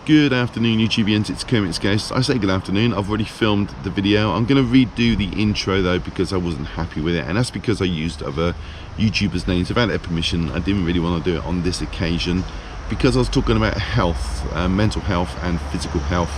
Good afternoon, YouTubians. It's Kermit's Ghost. I say good afternoon. I've already filmed the video. I'm going to redo the intro though because I wasn't happy with it, and that's because I used other YouTubers' names without their permission. I didn't really want to do it on this occasion because I was talking about health, mental health and physical health,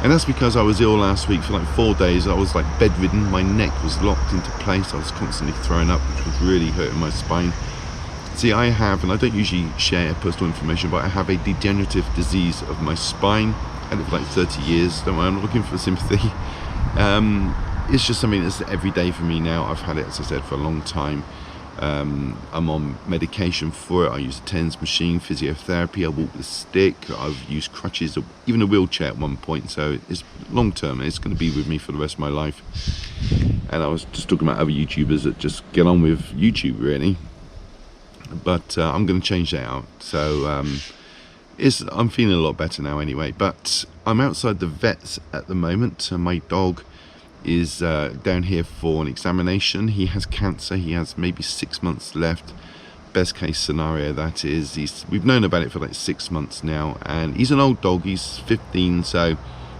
and that's because I was ill last week for like 4 days. I was like bedridden. My neck was locked into place. I was constantly throwing up, which was really hurting my spine. See, I have, and I don't usually share personal information, but I have a degenerative disease of my spine. I had it for like 30 years. Don't worry, I'm not looking for sympathy. It's just something that's every day for me now. I've had it, as I said, for a long time. I'm on medication for it. I use a TENS machine, physiotherapy. I walk with a stick. I've used crutches, even a wheelchair at one point. So it's long term. It's going to be with me for the rest of my life. And I was just talking about other YouTubers that just get on with YouTube, really. But I'm going to change that out. So I'm feeling a lot better now anyway. But I'm outside the vets at the moment. My dog is down here for an examination. He has cancer. He has maybe 6 months left. Best case scenario, that is. We've known about it for like 6 months now, and he's an old dog. He's 15, so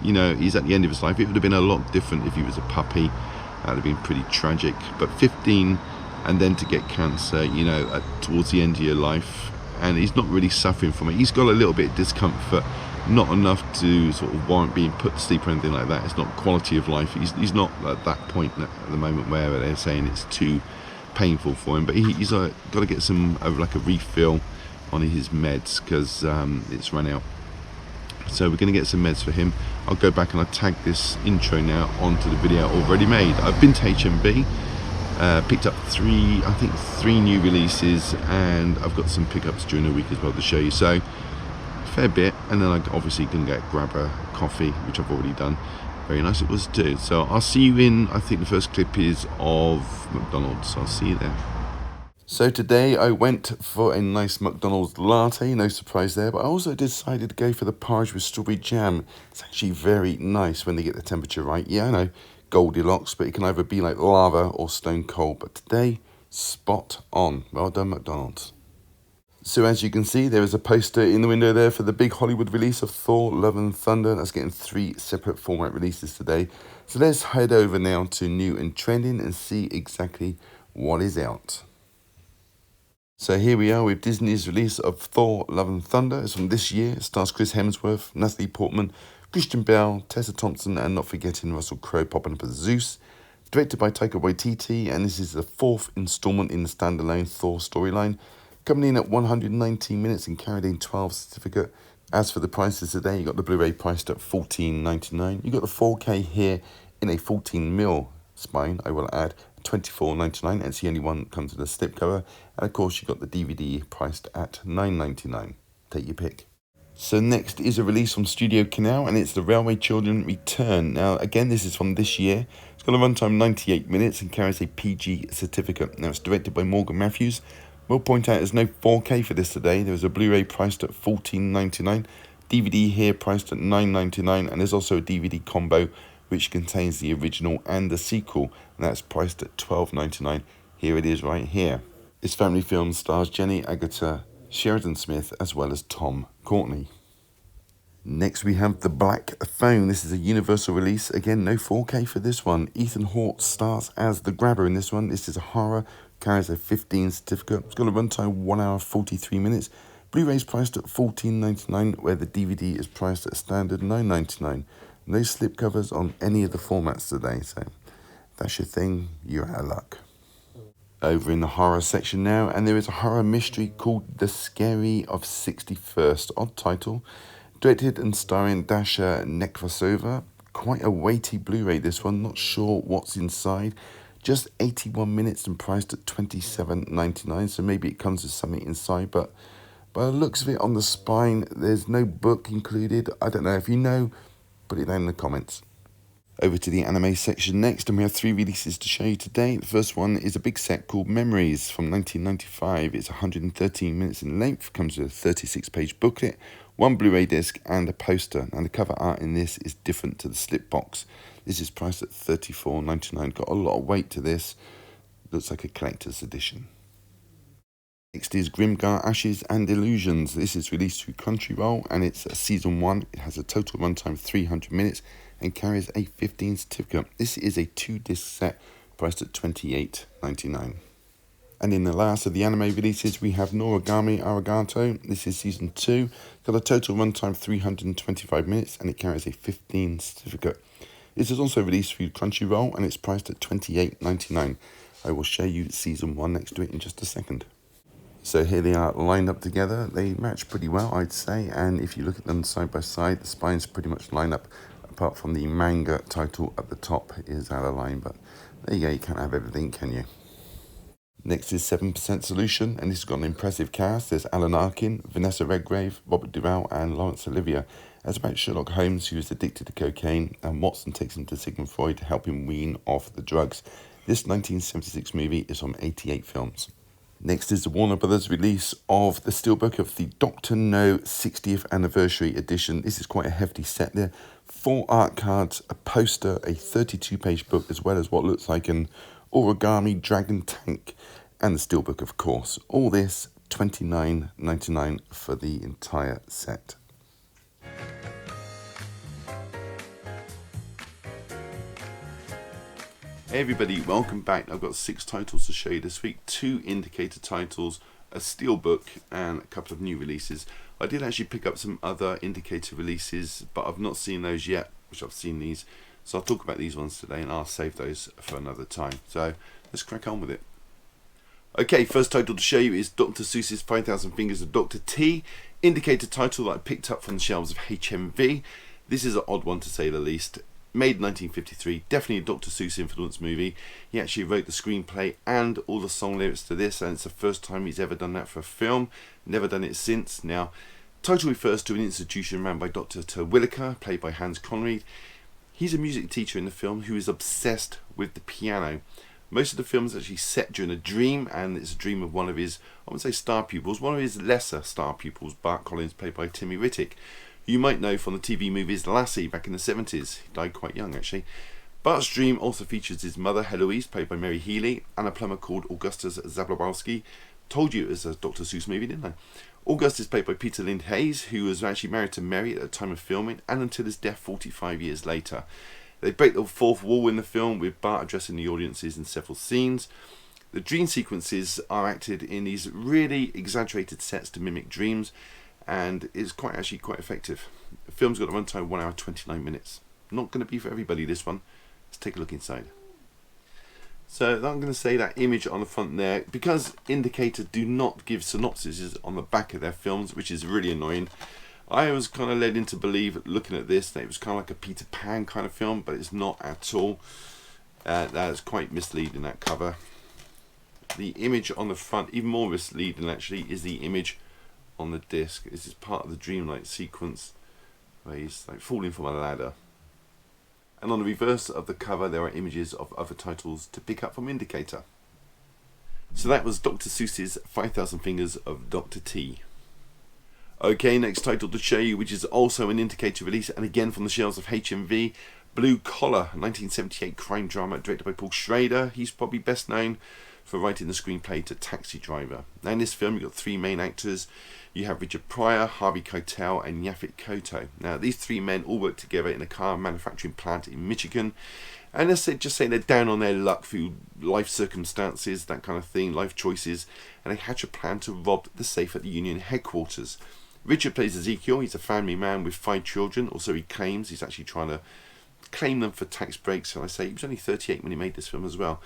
you know he's at the end of his life. It would have been a lot different if he was a puppy. That would have been pretty tragic. But 15. And then to get cancer, you know, towards the end of your life, and he's not really suffering from it. He's got a little bit of discomfort, not enough to sort of warrant being put to sleep or anything like that. It's not quality of life. He's not at that point at the moment where they're saying it's too painful for him. But he's got to get some like a refill on his meds because it's run out. So we're going to get some meds for him. I'll go back and I'll tag this intro now onto the video already made. I've been to HMV. Picked up three new releases, and I've got some pickups during the week as well to show you. So fair bit, and then I obviously can grab a coffee, which I've already done. Very nice it was too. So I'll see you in, I think the first clip is of McDonald's. So I'll see you there. So today I went for a nice McDonald's latte, no surprise there, but I also decided to go for the porridge with strawberry jam. It's actually very nice when they get the temperature right. Yeah, I know, Goldilocks, but it can either be like lava or stone cold. But today, spot on. Well done, McDonald's. So as you can see, there is a poster in the window there for the big Hollywood release of Thor, Love and Thunder. That's getting 3 separate format releases today. So let's head over now to New and Trending and see exactly what is out. So here we are with Disney's release of Thor, Love and Thunder. It's from this year. It stars Chris Hemsworth, Natalie Portman, Christian Bale, Tessa Thompson, and not forgetting Russell Crowe popping up as Zeus. Directed by Taika Waititi, and this is the 4th installment in the standalone Thor storyline. Coming in at 119 minutes and carried in 12 certificate. As for the prices today, you got the Blu-ray priced at $14.99. You got the 4K here in a 14mm spine, I will add, $24.99. It's the only one that comes with a slipcover. And of course, you got the DVD priced at $9.99. Take your pick. So next is a release from Studio Canal, and it's The Railway Children Return. Now, again, this is from this year. It's got a runtime 98 minutes and carries a PG certificate. Now, it's directed by Morgan Matthews. We'll point out there's no 4K for this today. There was a Blu-ray priced at $14.99. DVD here priced at $9.99, and there's also a DVD combo which contains the original and the sequel, and that's priced at $12.99. Here it is right here. This family film stars Jenny Agutter, Sheridan Smith, as well as Tom Courtney. Next we have The Black Phone. This is a Universal release. Again, no 4K for this one. Ethan Hawke stars as the grabber in this one. This is a horror, carries a 15 certificate. It's got a runtime 1 hour 43 minutes. Blu-ray's priced at $14.99, where the DVD is priced at standard $9.99. No slipcovers on any of the formats today, so if that's your thing, you're out of luck. Over in the horror section now, and there is a horror mystery called The Scary of 61st, odd title, directed and starring Dasha Nekvasova. Quite a weighty Blu-ray this one, not sure what's inside. Just 81 minutes and priced at $27.99, so maybe it comes with something inside, but by the looks of it on the spine, there's no book included. I don't know. If you know, put it down in the comments. Over to the anime section next, and we have 3 releases to show you today. The first one is a big set called Memories from 1995. It's 113 minutes in length, comes with a 36-page booklet, 1 Blu-ray disc, and a poster. And the cover art in this is different to the slip box. This is priced at $34.99. Got a lot of weight to this. Looks like a collector's edition. Next is Grimgar, Ashes and Illusions. This is released through Crunchyroll and it's season 1. It has a total runtime of 300 minutes and carries a 15 certificate. This is a 2-disc set priced at $28.99. And in the last of the anime releases, we have Noragami Arigato. This is season 2. Got a total runtime of 325 minutes and it carries a 15 certificate. This is also released through Crunchyroll and it's priced at $28.99. I will show you season 1 next to it in just a second. So here they are lined up together. They match pretty well, I'd say, and if you look at them side by side, the spines pretty much line up, apart from the manga title at the top is out of line, but there you go, you can't have everything, can you? Next is 7% Solution, and this has got an impressive cast. There's Alan Arkin, Vanessa Redgrave, Robert Duvall and Laurence Olivier. It's about Sherlock Holmes, who is addicted to cocaine, and Watson takes him to Sigmund Freud to help him wean off the drugs. This 1976 movie is from 88 Films. Next is the Warner Brothers release of the Steelbook of the Dr. No 60th Anniversary Edition. This is quite a hefty set there. 4 art cards, a poster, a 32-page book, as well as what looks like an origami dragon tank, and the Steelbook, of course. All this $29.99 for the entire set. Hey everybody, welcome back. I've got 6 titles to show you this week, 2 indicator titles, a steelbook and a couple of new releases. I did actually pick up some other indicator releases, but I've not seen those yet, which I've seen these. So I'll talk about these ones today and I'll save those for another time. So let's crack on with it. Okay, first title to show you is Dr. Seuss's 5,000 Fingers of Dr. T, indicator title that I picked up from the shelves of HMV. This is an odd one to say the least. Made in 1953, definitely a Dr. Seuss influenced movie. He actually wrote the screenplay and all the song lyrics to this, and it's the first time he's ever done that for a film. Never done it since. Now, title refers to an institution run by Dr. Terwilliger, played by Hans Conried. He's a music teacher in the film who is obsessed with the piano. Most of the film is actually set during a dream, and it's a dream of one of his, I wouldn't say star pupils, one of his lesser star pupils, Bart Collins, played by Timmy Rittick. You might know from the TV movies Lassie back in the 70s. He died quite young actually. Bart's dream also features his mother Heloise, played by Mary Healy, and a plumber called Augustus Zablowski. Told you it was a Dr. Seuss movie, didn't I? August is played by Peter Lind Hayes, who was actually married to Mary at the time of filming and until his death 45 years later. They break the fourth wall in the film, with Bart addressing the audiences in several scenes. The dream sequences are acted in these really exaggerated sets to mimic dreams, and is quite effective. The film's got a runtime of 1 hour 29 minutes. Not going to be for everybody, this one. Let's take a look inside. So I'm going to say that image on the front there, because Indicator do not give synopsises on the back of their films, which is really annoying. I was kind of led into believe, looking at this, that it was kind of like a Peter Pan kind of film, but it's not at all. That is quite misleading, that cover. The image on the front, even more misleading actually, is the image on the disc. This is part of the dreamlike sequence where he's like falling from a ladder. And on the reverse of the cover there are images of other titles to pick up from Indicator. So that was Dr. Seuss's 5,000 Fingers of Dr. T. Okay, next title to show you, which is also an Indicator release, and again from the shelves of HMV, Blue Collar, 1978 crime drama directed by Paul Schrader. He's probably best known for writing the screenplay to Taxi Driver. Now in this film you've got 3 main actors. You have Richard Pryor, Harvey Keitel and Yaphet Kotto. Now these 3 men all work together in a car manufacturing plant in Michigan, and let's just say they're down on their luck through life circumstances, that kind of thing, life choices, and they hatch a plan to rob the safe at the Union headquarters. Richard plays Ezekiel. He's a family man with 5 children. Also he claims he's actually trying to claim them for tax breaks, and I say he was only 38 when he made this film as well.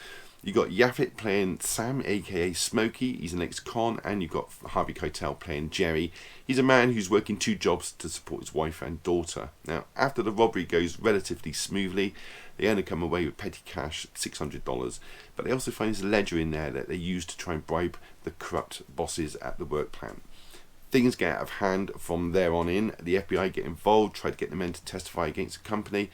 You got Yaphet playing Sam, aka Smokey. He's an ex-con, and you've got Harvey Keitel playing Jerry. He's a man who's working 2 jobs to support his wife and daughter. Now, after the robbery goes relatively smoothly, they only come away with petty cash, $600. But they also find his ledger in there that they use to try and bribe the corrupt bosses at the work plant. Things get out of hand from there on in. The FBI get involved, try to get the men to testify against the company.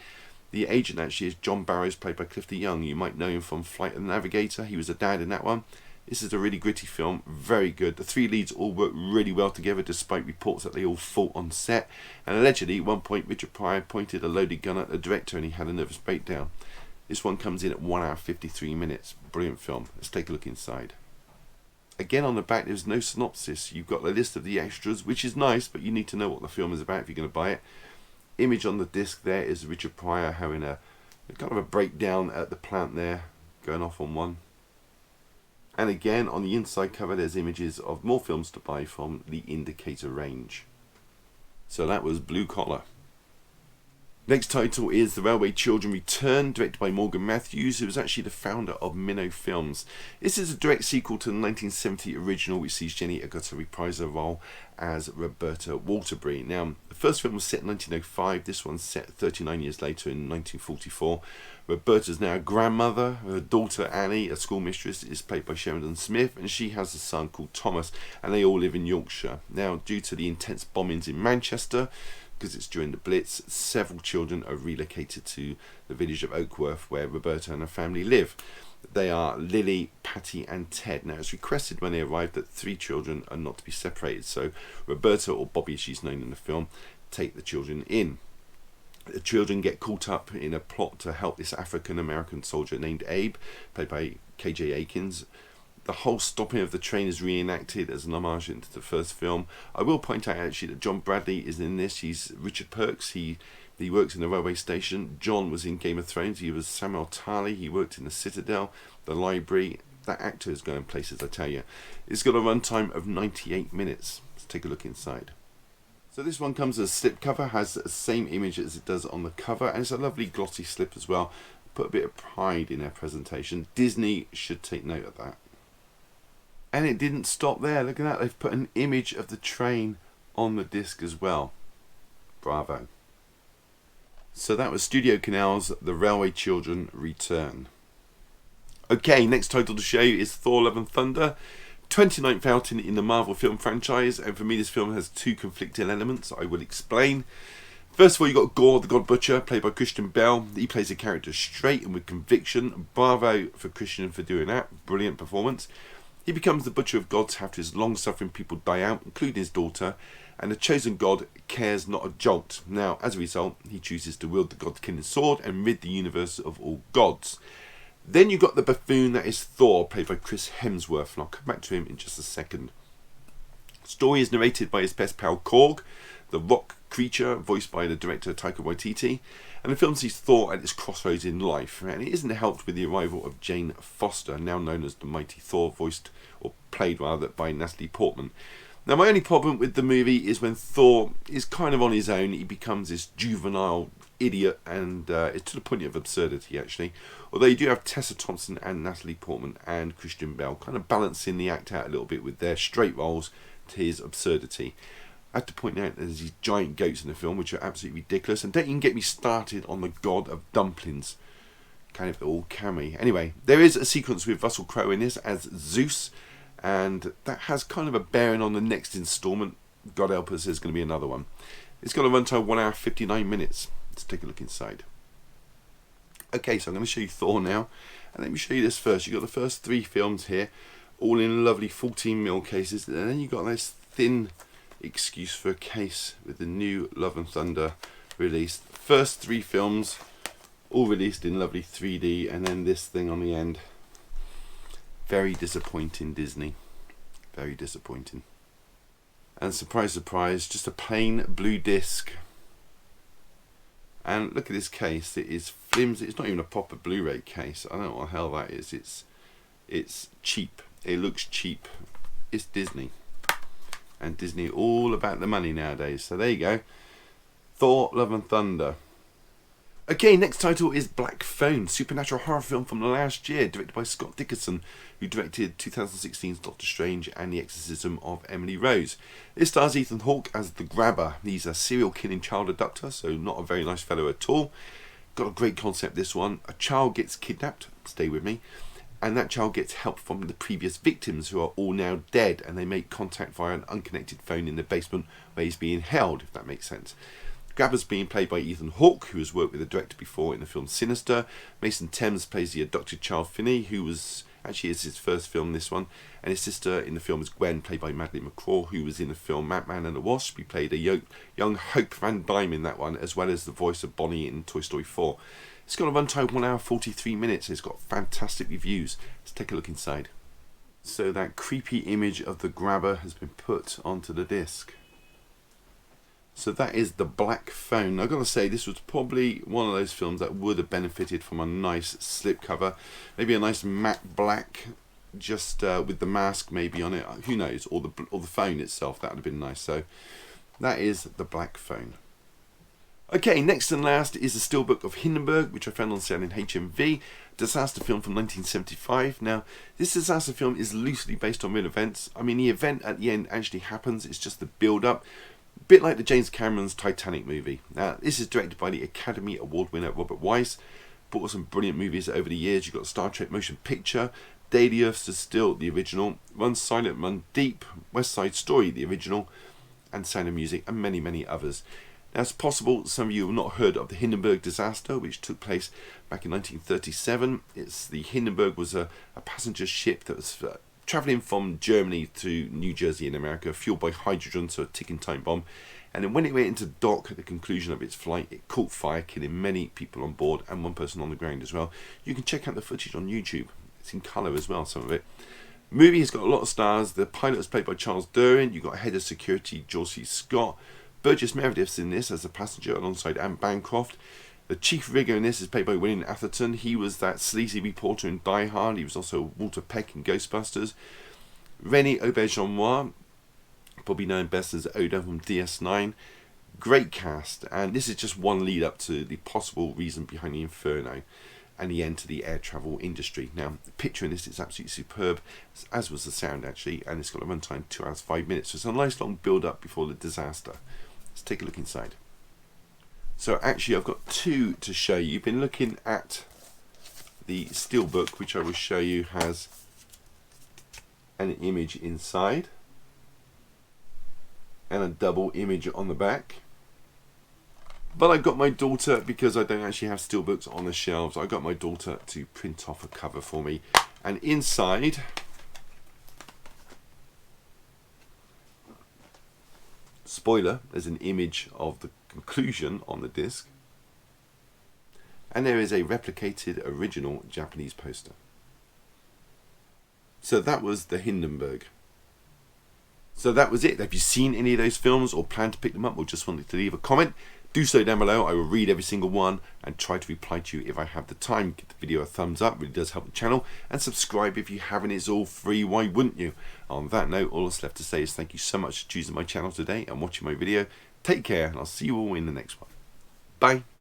The agent actually is John Barrows, played by Clifton Young. You might know him from Flight of the Navigator. He was the dad in that one. This is a really gritty film, very good. The 3 leads all work really well together, despite reports that they all fought on set. And allegedly, at one point, Richard Pryor pointed a loaded gun at the director and he had a nervous breakdown. This one comes in at 1 hour 53 minutes. Brilliant film. Let's take a look inside. Again, on the back there's no synopsis. You've got a list of the extras, which is nice, but you need to know what the film is about if you're going to buy it. Image on the disc there is Richard Pryor having a kind of a breakdown at the plant there, going off on one. And again, on the inside cover there's images of more films to buy from the Indicator range. So that was Blue Collar. Next title is The Railway Children Return, directed by Morgan Matthews, who was actually the founder of Minnow Films. This is a direct sequel to the 1970 original, which sees Jenny Agutter reprise her role as Roberta Waterbury. Now, the first film was set in 1905, this one's set 39 years later in 1944. Roberta's now a grandmother. Her daughter Annie, a schoolmistress, is played by Sheridan Smith, and she has a son called Thomas, and they all live in Yorkshire. Now, due to the intense bombings in Manchester, because it's during the Blitz, several children are relocated to the village of Oakworth, where Roberta and her family live. They are Lily, Patty and Ted. Now, it's requested when they arrive that 3 children are not to be separated, so Roberta, or Bobby as she's known in the film, take the children in. The children get caught up in a plot to help this African-American soldier named Abe, played by KJ Akins. The whole stopping of the train is reenacted as an homage into the first film. I will point out actually that John Bradley is in this. He's Richard Perks. He works in the railway station. John was in Game of Thrones. He was Samuel Tarly. He worked in the Citadel, the library. That actor is going places, I tell you. It's got a runtime of 98 minutes. Let's take a look inside. So this one comes as a slipcover, has the same image as it does on the cover, and it's a lovely glossy slip as well. Put a bit of pride in their presentation. Disney should take note of that. And it didn't stop there. Look at that. They've put an image of the train on the disc as well. Bravo. So that was Studio Canal's The Railway Children Return. Okay, next title to show you is Thor Love and Thunder. 29th outing in the Marvel film franchise. And for me, this film has 2 conflicting elements I will explain. First of all, you've got Gore the God Butcher, played by Christian Bale. He plays a character straight and with conviction. Bravo for Christian for doing that. Brilliant performance. He becomes the Butcher of Gods after his long-suffering people die out, including his daughter, and the chosen god cares not a jolt. Now, as a result, he chooses to wield the God-killing sword and rid the universe of all gods. Then you've got the buffoon that is Thor, played by Chris Hemsworth, and I'll come back to him in just a second. The story is narrated by his best pal Korg, the rock creature voiced by the director Taika Waititi, and the film sees Thor at its crossroads in life, and it isn't helped with the arrival of Jane Foster, now known as the Mighty Thor, voiced, or played rather, by Natalie Portman. Now, my only problem with the movie is when Thor is kind of on his own, he becomes this juvenile idiot, and it's to the point of absurdity, actually. Although you do have Tessa Thompson and Natalie Portman and Christian Bale kind of balancing the act out a little bit with their straight roles to his absurdity. I have to point out that there's these giant goats in the film, which are absolutely ridiculous. And don't even get me started on the god of dumplings. Kind of all cammy. Anyway, there is a sequence with Russell Crowe in this as Zeus. And that has kind of a bearing on the next instalment. God help us, there's going to be another one. It's got a runtime 1 hour 59 minutes. Let's take a look inside. Okay, so I'm going to show you Thor now. And let me show you this first. You've got the first 3 films here. All in lovely 14mm cases. And then you've got this thin excuse for a case with the new Love and Thunder released. First 3 films all released in lovely 3D, and then this thing on the end. Very disappointing, Disney. Very disappointing. And surprise surprise, just a plain blue disc. And look at this case. It is flimsy. It's not even a proper Blu-ray case. I don't know what the hell that is. It's cheap. It looks cheap. It's Disney. And Disney all about the money nowadays. So there you go. Thor, Love and Thunder. Okay, next title is Black Phone, supernatural horror film from the last year, directed by Scott Dickerson, who directed 2016's Doctor Strange and The Exorcism of Emily Rose. It stars Ethan Hawke as the Grabber. He's a serial killing child abductor, so not a very nice fellow at all. Got a great concept, this one. A child gets kidnapped, stay with me, and that child gets help from the previous victims, who are all now dead, and they make contact via an unconnected phone in the basement where he's being held, if that makes sense. Grabber's being played by Ethan Hawke, who has worked with the director before in the film Sinister. Mason Thames plays the abducted child Finney, who was actually is his first film, this one, and his sister in the film is Gwen, played by Madeleine McCraw, who was in the film Ant-Man and the Wasp. He played a young Hope Van Dyne in that one, as well as the voice of Bonnie in Toy Story 4. It's got a runtime 1 hour 43 minutes. It's got fantastic reviews. Let's take a look inside. So that creepy image of the grabber has been put onto the disc. So that is The Black Phone. I've got to say, this was probably one of those films that would have benefited from a nice slipcover. Maybe a nice matte black, just with the mask maybe on it. Who knows? Or the phone itself. That would have been nice. So that is The Black Phone. Okay, next and last is the Steelbook of Hindenburg, which I found on sale in HMV. Disaster film from 1975. Now, this disaster film is loosely based on real events. I mean, the event at the end actually happens. It's just the build-up. A bit like the James Cameron's Titanic movie. Now, this is directed by the Academy Award winner Robert Wise. Brought some brilliant movies over the years. You've got Star Trek Motion Picture, Day the Earth Stood Still, the original, Run Silent, Run Deep, West Side Story, the original, and Sound of Music, and many, many others. Now, it's possible some of you have not heard of the Hindenburg disaster, which took place back in 1937. The Hindenburg was a passenger ship that was travelling from Germany to New Jersey in America, fueled by hydrogen, so a ticking time bomb. And then when it went into dock at the conclusion of its flight, it caught fire, killing many people on board and one person on the ground as well. You can check out the footage on YouTube. It's in colour as well, some of it. Movie has got a lot of stars. The pilot is played by Charles Durin. You've got head of security George C. Scott. Burgess Meredith's in this as a passenger alongside Anne Bancroft. The chief rigger in this is played by William Atherton. He was that sleazy reporter in Die Hard. He was also Walter Peck in Ghostbusters. Renée Auberjonois, probably known best as Oda from DS9. Great cast, and this is just one lead up to the possible reason behind the Inferno and the end to the air travel industry. Now, the picture in this is absolutely superb, as was the sound actually, and it's got a runtime 2 hours 5 minutes. So it's a nice long build up before the disaster. Let's take a look inside. So actually I've got two to show you. You've been looking at the Steelbook, which I will show you has an image inside and a double image on the back. But I got my daughter, because I don't actually have Steelbooks on the shelves, I got my daughter to print off a cover for me. And inside, spoiler, there's an image of the conclusion on the disc, and there is a replicated original Japanese poster. So that was the Hindenburg. So that was it. Have you seen any of those films or plan to pick them up, or just wanted to leave a comment? Do so down below. I will read every single one and try to reply to you if I have the time. Give the video a thumbs up, really does help the channel, and subscribe if you haven't. It's all free, why wouldn't you? On that note, all that's left to say is thank you so much for choosing my channel today and watching my video. Take care, and I'll see you all in the next one. Bye.